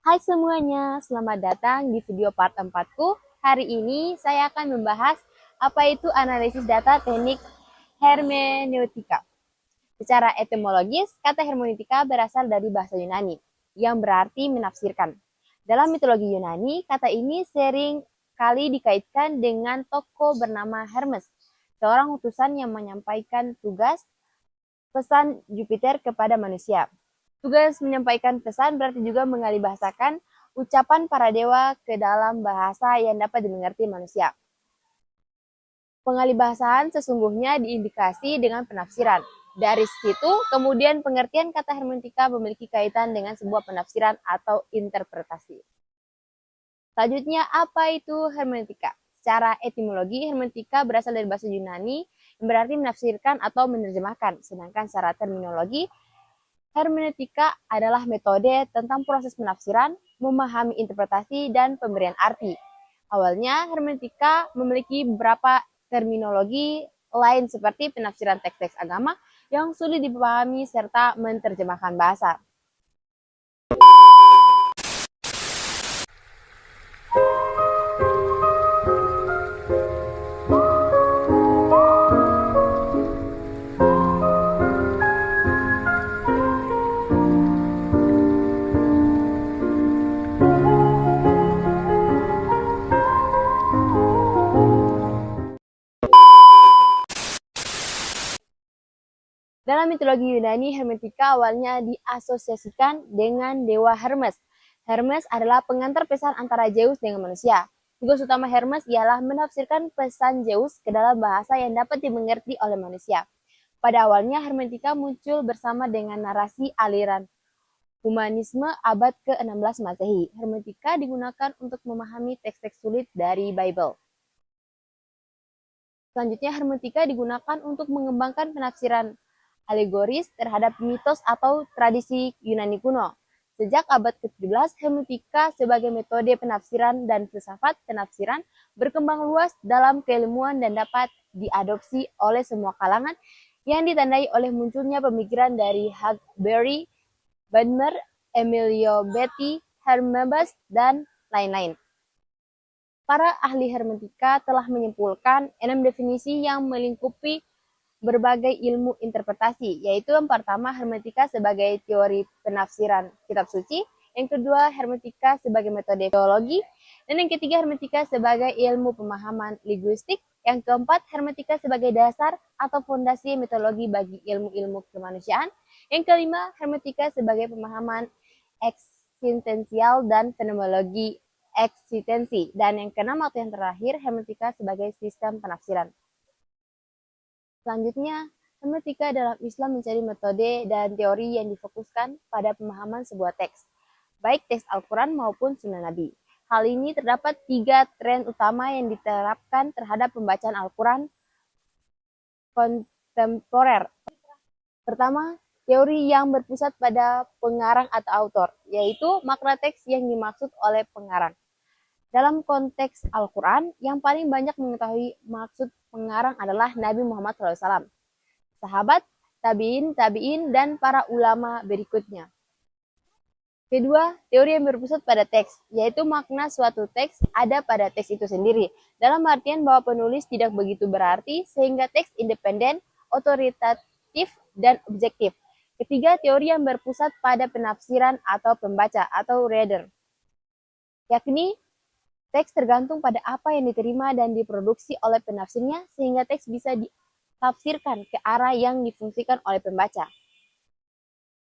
Hai semuanya, selamat datang di video part 4-ku. Hari ini saya akan membahas apa itu analisis data teknik hermeneutika. Secara etimologis, kata hermeneutika berasal dari bahasa Yunani yang berarti menafsirkan. Dalam mitologi Yunani, kata ini sering kali dikaitkan dengan tokoh bernama Hermes, seorang utusan yang menyampaikan tugas pesan Jupiter kepada manusia. Tugas menyampaikan pesan berarti juga mengalihbahasakan ucapan para dewa ke dalam bahasa yang dapat dimengerti manusia. Pengalihbahasaan sesungguhnya diindikasi dengan penafsiran. Dari situ, kemudian pengertian kata hermeneutika memiliki kaitan dengan sebuah penafsiran atau interpretasi. Selanjutnya, apa itu hermeneutika? Secara etimologi, hermeneutika berasal dari bahasa Yunani yang berarti menafsirkan atau menerjemahkan. Sedangkan secara terminologi, hermeneutika adalah metode tentang proses penafsiran, memahami interpretasi, dan pemberian arti. Awalnya, hermeneutika memiliki beberapa terminologi lain seperti penafsiran teks-teks agama yang sulit dipahami serta menerjemahkan bahasa. Dalam mitologi Yunani, hermeneutika awalnya diasosiasikan dengan dewa Hermes. Hermes adalah pengantar pesan antara Zeus dengan manusia. Tugas utama Hermes ialah menafsirkan pesan Zeus ke dalam bahasa yang dapat dimengerti oleh manusia. Pada awalnya, hermeneutika muncul bersama dengan narasi aliran humanisme abad ke-16 Masehi. Hermeneutika digunakan untuk memahami teks-teks sulit dari Bible. Selanjutnya, hermeneutika digunakan untuk mengembangkan penafsiran alegoris terhadap mitos atau tradisi Yunani kuno. Sejak abad ke-17, hermeneutika sebagai metode penafsiran dan filsafat penafsiran berkembang luas dalam keilmuan dan dapat diadopsi oleh semua kalangan yang ditandai oleh munculnya pemikiran dari Huckberry, Badmer, Emilio Betti, Hermebas, dan lain-lain. Para ahli hermeneutika telah menyimpulkan 6 definisi yang melingkupi berbagai ilmu interpretasi, yaitu yang pertama hermeneutika sebagai teori penafsiran kitab suci, yang kedua hermeneutika sebagai metode teologi, dan yang ketiga hermeneutika sebagai ilmu pemahaman linguistik, yang keempat hermeneutika sebagai dasar atau fondasi metodologi bagi ilmu-ilmu kemanusiaan, yang kelima hermeneutika sebagai pemahaman eksistensial dan fenomenologi eksistensi, dan yang keenam atau yang terakhir hermeneutika sebagai sistem penafsiran. Selanjutnya, hermeneutika dalam Islam mencari metode dan teori yang difokuskan pada pemahaman sebuah teks, baik teks Al-Quran maupun Sunnah Nabi. Hal ini terdapat 3 tren utama yang diterapkan terhadap pembacaan Al-Quran kontemporer. Pertama, teori yang berpusat pada pengarang atau autor, yaitu makna teks yang dimaksud oleh pengarang. Dalam konteks Al-Quran, yang paling banyak mengetahui maksud pengarang adalah Nabi Muhammad SAW, sahabat, tabi'in, dan para ulama berikutnya. Kedua, teori yang berpusat pada teks, yaitu makna suatu teks ada pada teks itu sendiri, dalam artian bahwa penulis tidak begitu berarti sehingga teks independen, otoritatif, dan objektif. Ketiga, teori yang berpusat pada penafsiran atau pembaca atau reader, yakni teks tergantung pada apa yang diterima dan diproduksi oleh penafsirnya sehingga teks bisa ditafsirkan ke arah yang difungsikan oleh pembaca.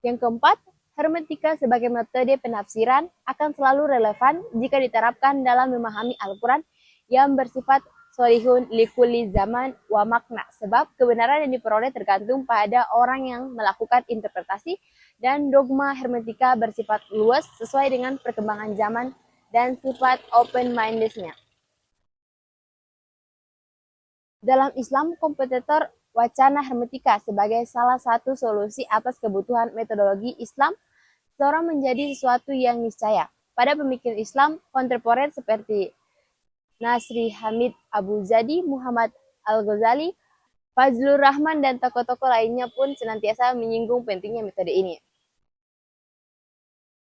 Yang keempat, hermeneutika sebagai metode penafsiran akan selalu relevan jika diterapkan dalam memahami Al-Quran yang bersifat sholihun likulli zaman wa makna, sebab kebenaran yang diperoleh tergantung pada orang yang melakukan interpretasi, dan dogma hermeneutika bersifat luas sesuai dengan perkembangan zaman dan sifat open-mindednya. Dalam Islam, kompetitor wacana hermeneutika sebagai salah satu solusi atas kebutuhan metodologi Islam seorang menjadi sesuatu yang niscaya. Pada pemikir Islam kontemporer seperti Nasri Hamid Abu Zadi, Muhammad Al-Ghazali, Fazlur Rahman, dan tokoh-tokoh lainnya pun senantiasa menyinggung pentingnya metode ini.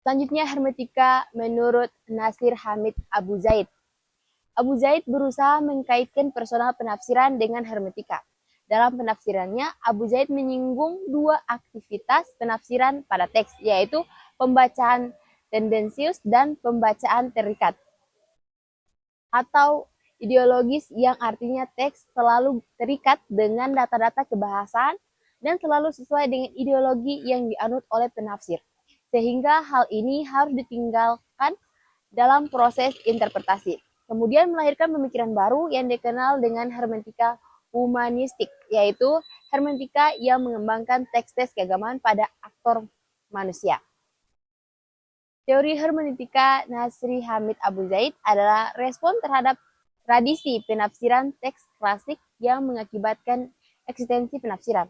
Selanjutnya hermetika menurut Nasir Hamid Abu Zaid. Abu Zaid berusaha mengkaitkan personal penafsiran dengan hermetika. Dalam penafsirannya, Abu Zaid menyinggung dua aktivitas penafsiran pada teks, yaitu pembacaan tendensius dan pembacaan terikat, atau ideologis, yang artinya teks selalu terikat dengan data-data kebahasaan dan selalu sesuai dengan ideologi yang dianut oleh penafsir. Sehingga hal ini harus ditinggalkan dalam proses interpretasi. Kemudian melahirkan pemikiran baru yang dikenal dengan hermeneutika humanistik, yaitu hermeneutika yang mengembangkan teks-teks keagamaan pada aktor manusia. Teori hermeneutika Nasri Hamid Abu Zaid adalah respon terhadap tradisi penafsiran teks klasik yang mengakibatkan eksistensi penafsiran.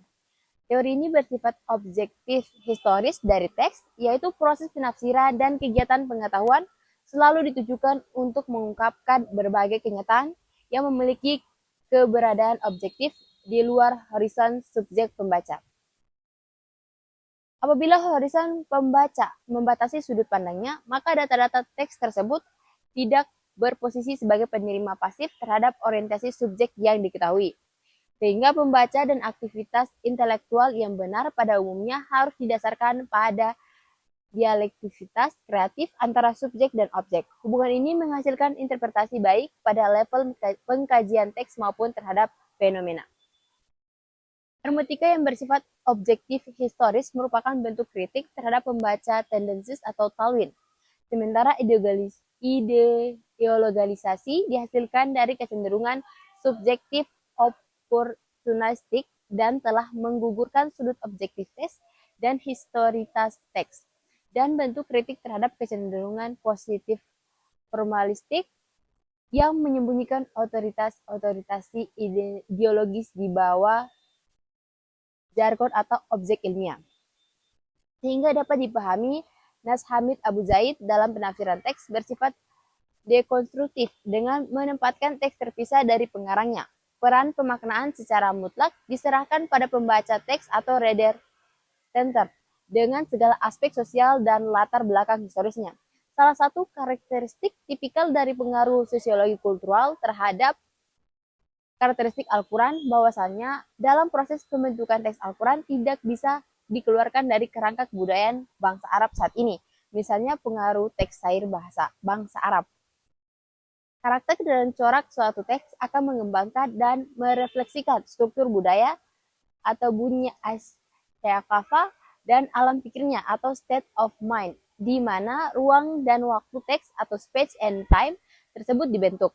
Teori ini bersifat objektif historis dari teks, yaitu proses penafsiran dan kegiatan pengetahuan selalu ditujukan untuk mengungkapkan berbagai kenyataan yang memiliki keberadaan objektif di luar horizon subjek pembaca. Apabila horizon pembaca membatasi sudut pandangnya, maka data-data teks tersebut tidak berposisi sebagai penerima pasif terhadap orientasi subjek yang diketahui. Sehingga pembaca dan aktivitas intelektual yang benar pada umumnya harus didasarkan pada dialektivitas kreatif antara subjek dan objek. Hubungan ini menghasilkan interpretasi baik pada level pengkajian teks maupun terhadap fenomena. Hermeneutika yang bersifat objektif historis merupakan bentuk kritik terhadap pembaca tendensius atau talwin. Sementara ideologalisasi dihasilkan dari kecenderungan subjektif opportunistik dan telah menggugurkan sudut objektivitas dan historitas teks, dan bentuk kritik terhadap kecenderungan positif formalistik yang menyembunyikan otoritas ideologis di bawah jargon atau objek ilmiah. Sehingga dapat dipahami, Nas Hamid Abu Zaid dalam penafsiran teks bersifat dekonstruktif dengan menempatkan teks terpisah dari pengarangnya. Peran pemaknaan secara mutlak diserahkan pada pembaca teks atau reader center dengan segala aspek sosial dan latar belakang historisnya. Salah satu karakteristik tipikal dari pengaruh sosiologi kultural terhadap karakteristik Al-Quran bahwasannya dalam proses pembentukan teks Al-Quran tidak bisa dikeluarkan dari kerangka kebudayaan bangsa Arab saat ini. Misalnya pengaruh teks syair bahasa bangsa Arab. Karakter dan corak suatu teks akan mengembangkan dan merefleksikan struktur budaya atau bunyi as-syaqafah dan alam pikirnya atau state of mind, di mana ruang dan waktu teks atau space and time tersebut dibentuk.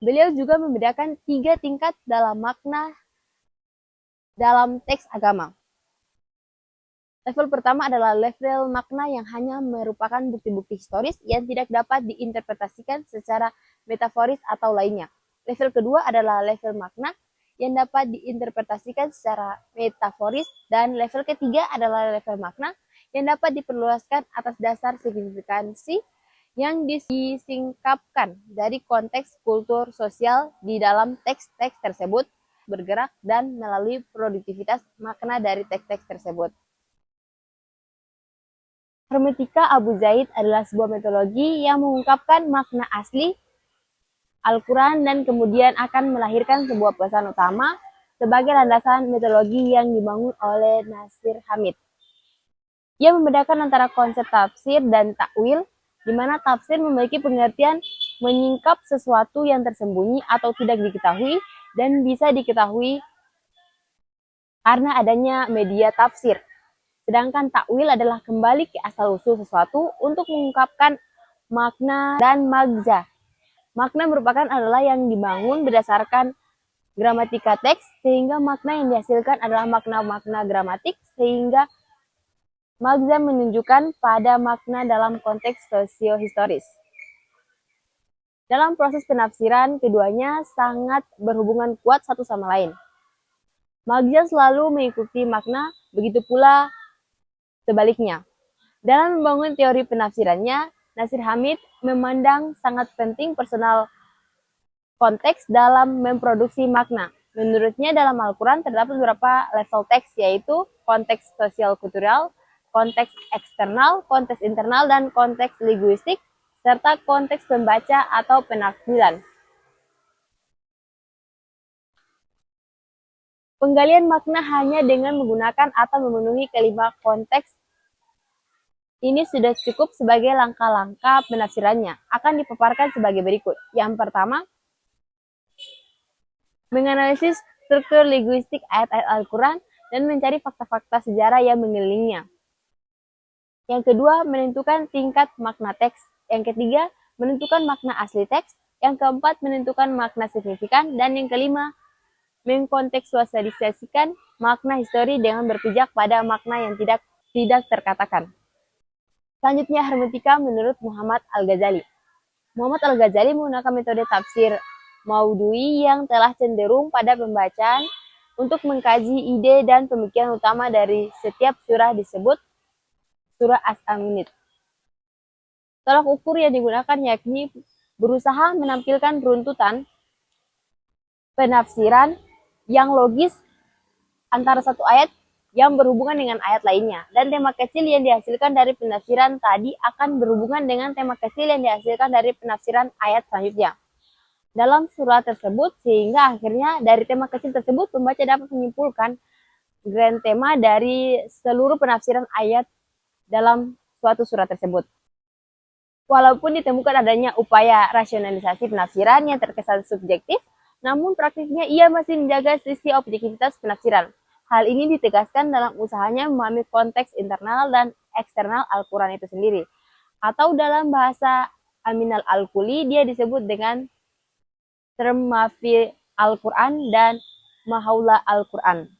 Beliau juga membedakan 3 tingkat dalam makna dalam teks agama. Level pertama adalah level makna yang hanya merupakan bukti-bukti historis yang tidak dapat diinterpretasikan secara metaforis atau lainnya. Level kedua adalah level makna yang dapat diinterpretasikan secara metaforis, dan level ketiga adalah level makna yang dapat diperluaskan atas dasar signifikansi yang disingkapkan dari konteks kultur sosial di dalam teks-teks tersebut, bergerak dan melalui produktivitas makna dari teks-teks tersebut. Hermeneutika Abu Zaid adalah sebuah metodologi yang mengungkapkan makna asli Al-Quran dan kemudian akan melahirkan sebuah pesan utama sebagai landasan metodologi yang dibangun oleh Nasir Hamid. Ia membedakan antara konsep tafsir dan takwil, di mana tafsir memiliki pengertian menyingkap sesuatu yang tersembunyi atau tidak diketahui dan bisa diketahui karena adanya media tafsir. Sedangkan takwil adalah kembali ke asal-usul sesuatu untuk mengungkapkan makna dan magza. Makna merupakan adalah yang dibangun berdasarkan gramatika teks, sehingga makna yang dihasilkan adalah makna-makna gramatik, sehingga magza menunjukkan pada makna dalam konteks sosiohistoris. Dalam proses penafsiran, keduanya sangat berhubungan kuat satu sama lain. Magza selalu mengikuti makna, begitu pula sebaliknya. Dalam membangun teori penafsirannya, Nasir Hamid memandang sangat penting personal konteks dalam memproduksi makna. Menurutnya dalam Al-Quran terdapat beberapa level teks, yaitu konteks sosial kultural, konteks eksternal, konteks internal, dan konteks linguistik, serta konteks pembaca atau penafsiran. Penggalian makna hanya dengan menggunakan atau memenuhi kelima konteks ini sudah cukup sebagai langkah-langkah penafsirannya. Akan dipaparkan sebagai berikut. Yang pertama, menganalisis struktur linguistik ayat-ayat Al-Quran dan mencari fakta-fakta sejarah yang mengelilinginya. Yang kedua, menentukan tingkat makna teks. Yang ketiga, menentukan makna asli teks. Yang keempat, menentukan makna signifikan. Dan yang kelima, mengkontekstualisasikan makna histori dengan berpijak pada makna yang tidak terkatakan. Selanjutnya, hermeneutika menurut Muhammad Al-Ghazali. Muhammad Al-Ghazali menggunakan metode tafsir Maudhui yang telah cenderung pada pembacaan untuk mengkaji ide dan pemikiran utama dari setiap surah disebut surah As-Saminid. Tolak ukur yang digunakan yakni berusaha menampilkan runtutan penafsiran yang logis antara satu ayat yang berhubungan dengan ayat lainnya, dan tema kecil yang dihasilkan dari penafsiran tadi akan berhubungan dengan tema kecil yang dihasilkan dari penafsiran ayat selanjutnya dalam surah tersebut, sehingga akhirnya dari tema kecil tersebut pembaca dapat menyimpulkan grand tema dari seluruh penafsiran ayat dalam suatu surah tersebut. Walaupun ditemukan adanya upaya rasionalisasi penafsiran yang terkesan subjektif, namun praktiknya ia masih menjaga sisi objektivitas penafsiran. Hal ini ditegaskan dalam usahanya memahami konteks internal dan eksternal Al-Quran itu sendiri. Atau dalam bahasa Aminal Al-Kuli, dia disebut dengan term mafi Al-Quran dan mahaula Al-Quran.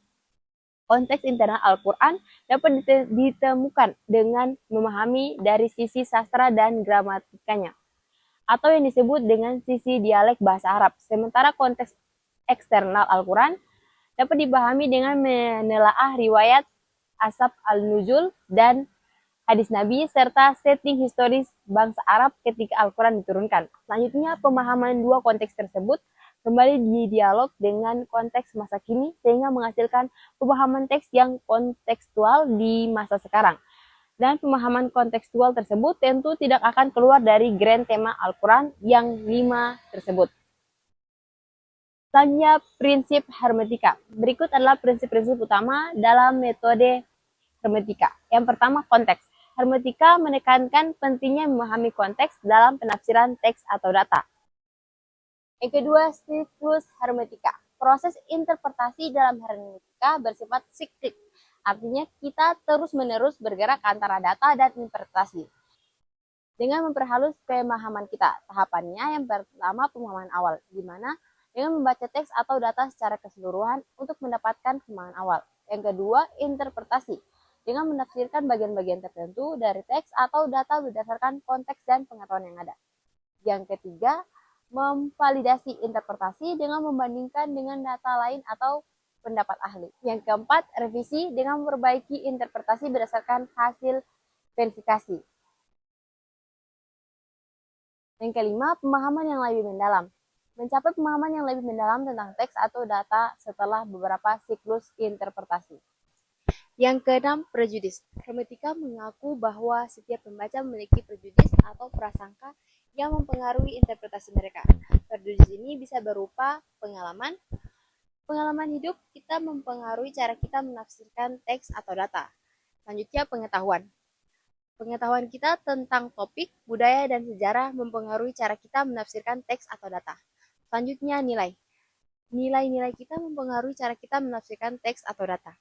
Konteks internal Al-Quran dapat ditemukan dengan memahami dari sisi sastra dan gramatikanya, atau yang disebut dengan sisi dialek bahasa Arab. Sementara konteks eksternal Al-Quran dapat dipahami dengan menelaah riwayat Ashab al-Nuzul dan hadis Nabi serta setting historis bangsa Arab ketika Al-Quran diturunkan. Selanjutnya, pemahaman dua konteks tersebut kembali didialog dengan konteks masa kini sehingga menghasilkan pemahaman teks yang kontekstual di masa sekarang. Dan pemahaman kontekstual tersebut tentu tidak akan keluar dari grand tema Al-Quran yang 5 tersebut. Selanjutnya, prinsip hermeneutika. Berikut adalah prinsip-prinsip utama dalam metode hermeneutika. Yang pertama, konteks. Hermeneutika menekankan pentingnya memahami konteks dalam penafsiran teks atau data. Yang kedua, siklus hermeneutika. Proses interpretasi dalam hermeneutika bersifat siklik. Artinya kita terus-menerus bergerak antara data dan interpretasi dengan memperhalus pemahaman kita. Tahapannya yang pertama, pemahaman awal, di mana dengan membaca teks atau data secara keseluruhan untuk mendapatkan pemahaman awal. Yang kedua, interpretasi, dengan menafsirkan bagian-bagian tertentu dari teks atau data berdasarkan konteks dan pengetahuan yang ada. Yang ketiga, memvalidasi interpretasi dengan membandingkan dengan data lain atau pendapat ahli. Yang keempat, revisi dengan memperbaiki interpretasi berdasarkan hasil verifikasi. Yang kelima, pemahaman yang lebih mendalam. Mencapai pemahaman yang lebih mendalam tentang teks atau data setelah beberapa siklus interpretasi. Yang keenam, prejudis. Hermeneutika mengaku bahwa setiap pembaca memiliki prejudis atau prasangka yang mempengaruhi interpretasi mereka. Prejudis ini bisa berupa pengalaman hidup kita mempengaruhi cara kita menafsirkan teks atau data. Selanjutnya, pengetahuan. Pengetahuan kita tentang topik, budaya, dan sejarah mempengaruhi cara kita menafsirkan teks atau data. Selanjutnya, nilai. Nilai-nilai kita mempengaruhi cara kita menafsirkan teks atau data.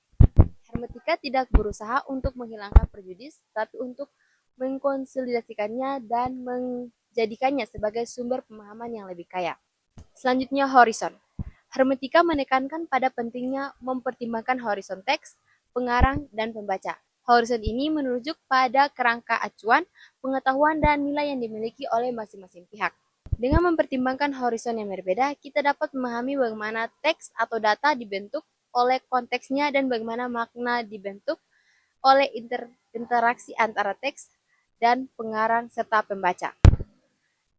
Hermeneutika tidak berusaha untuk menghilangkan prejudis, tapi untuk mengkonsolidasikannya dan menjadikannya sebagai sumber pemahaman yang lebih kaya. Selanjutnya, horizon. Hermeneutika menekankan pada pentingnya mempertimbangkan horizon teks, pengarang, dan pembaca. Horizon ini menunjuk pada kerangka acuan, pengetahuan, dan nilai yang dimiliki oleh masing-masing pihak. Dengan mempertimbangkan horizon yang berbeda, kita dapat memahami bagaimana teks atau data dibentuk oleh konteksnya dan bagaimana makna dibentuk oleh interaksi antara teks dan pengarang serta pembaca.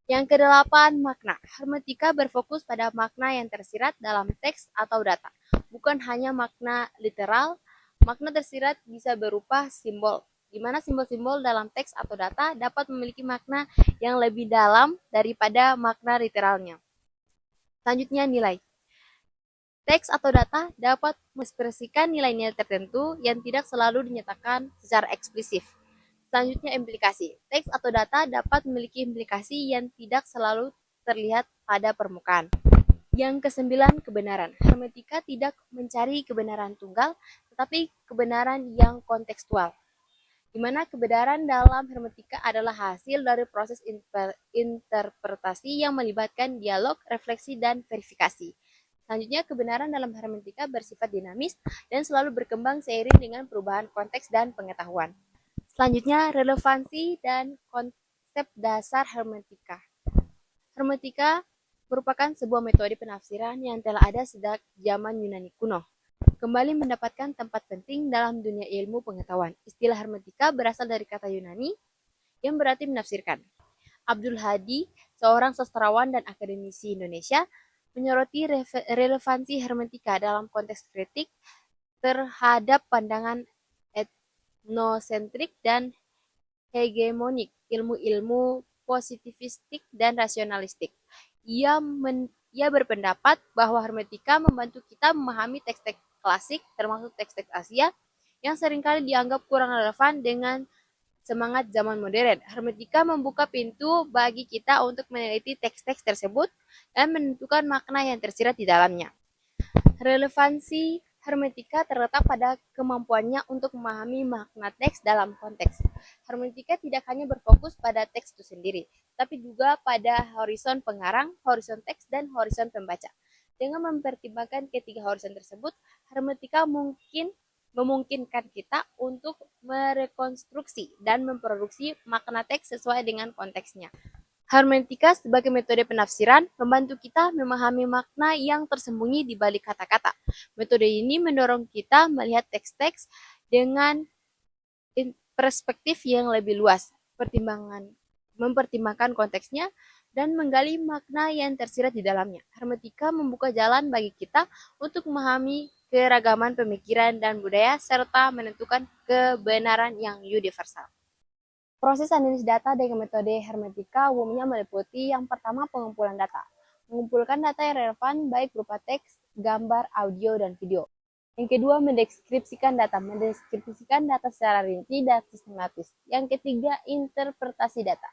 Yang kedelapan, makna. Hermeneutika berfokus pada makna yang tersirat dalam teks atau data, bukan hanya makna literal. Makna tersirat bisa berupa simbol, di mana simbol-simbol dalam teks atau data dapat memiliki makna yang lebih dalam daripada makna literalnya. Selanjutnya, nilai. Teks atau data dapat mengekspresikan nilai-nilai tertentu yang tidak selalu dinyatakan secara eksplisit. Selanjutnya, implikasi. Teks atau data dapat memiliki implikasi yang tidak selalu terlihat pada permukaan. Yang kesembilan, kebenaran. Hermeneutika tidak mencari kebenaran tunggal, tetapi kebenaran yang kontekstual, di mana kebenaran dalam hermeneutika adalah hasil dari proses interpretasi yang melibatkan dialog, refleksi, dan verifikasi. Selanjutnya, kebenaran dalam hermeneutika bersifat dinamis dan selalu berkembang seiring dengan perubahan konteks dan pengetahuan. Selanjutnya, relevansi dan konsep dasar hermeneutika. Hermeneutika merupakan sebuah metode penafsiran yang telah ada sejak zaman Yunani kuno. Kembali mendapatkan tempat penting dalam dunia ilmu pengetahuan. Istilah hermeneutika berasal dari kata Yunani yang berarti menafsirkan. Abdul Hadi, seorang sastrawan dan akademisi Indonesia, menyoroti relevansi hermeneutika dalam konteks kritik terhadap pandangan etnosentrik dan hegemonik ilmu-ilmu positivistik dan rasionalistik. Ia berpendapat bahwa hermeneutika membantu kita memahami teks-teks klasik, termasuk teks-teks Asia, yang seringkali dianggap kurang relevan dengan semangat zaman modern. Hermeneutika membuka pintu bagi kita untuk meneliti teks-teks tersebut dan menentukan makna yang tersirat di dalamnya. Relevansi hermeneutika terletak pada kemampuannya untuk memahami makna teks dalam konteks. Hermeneutika tidak hanya berfokus pada teks itu sendiri, tapi juga pada horizon pengarang, horizon teks, dan horizon pembaca. Dengan mempertimbangkan ketiga horizon tersebut, hermeneutika memungkinkan kita untuk merekonstruksi dan memproduksi makna teks sesuai dengan konteksnya. Hermeneutika sebagai metode penafsiran membantu kita memahami makna yang tersembunyi di balik kata-kata. Metode ini mendorong kita melihat teks-teks dengan perspektif yang lebih luas, mempertimbangkan konteksnya, dan menggali makna yang tersirat di dalamnya. Hermeneutika membuka jalan bagi kita untuk memahami keragaman pemikiran dan budaya, serta menentukan kebenaran yang universal. Proses analisis data dengan metode hermeneutika umumnya meliputi yang pertama, pengumpulan data. Mengumpulkan data yang relevan baik berupa teks, gambar, audio, dan video. Yang kedua, mendeskripsikan data. Mendeskripsikan data secara rinci dan sistematis. Yang ketiga, interpretasi data.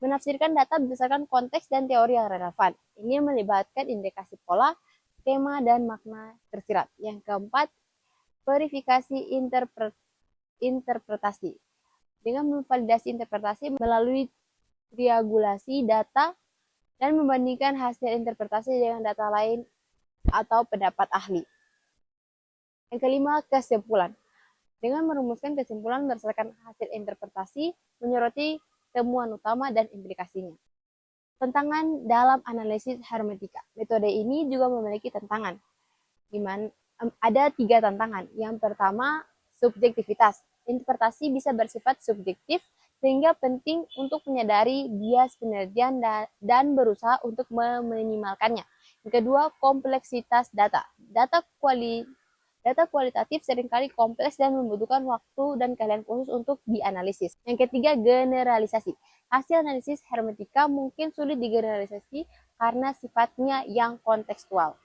Menafsirkan data berdasarkan konteks dan teori yang relevan. Ini melibatkan indikasi pola, tema, dan makna tersirat. Yang keempat, verifikasi interpretasi. Dengan memvalidasi interpretasi melalui triangulasi data dan membandingkan hasil interpretasi dengan data lain atau pendapat ahli. Yang kelima, kesimpulan. Dengan merumuskan kesimpulan berdasarkan hasil interpretasi, menyoroti temuan utama dan implikasinya. Tantangan dalam analisis hermeneutika. Metode ini juga memiliki tantangan. Ada 3 tantangan. Yang pertama, subjektivitas. Interpretasi bisa bersifat subjektif, sehingga penting untuk menyadari bias penelitian dan berusaha untuk meminimalkannya. Yang kedua, kompleksitas data. Data kualitatif seringkali kompleks dan membutuhkan waktu dan keahlian khusus untuk dianalisis. Yang ketiga, generalisasi. Hasil analisis hermeneutika mungkin sulit digeneralisasi karena sifatnya yang kontekstual.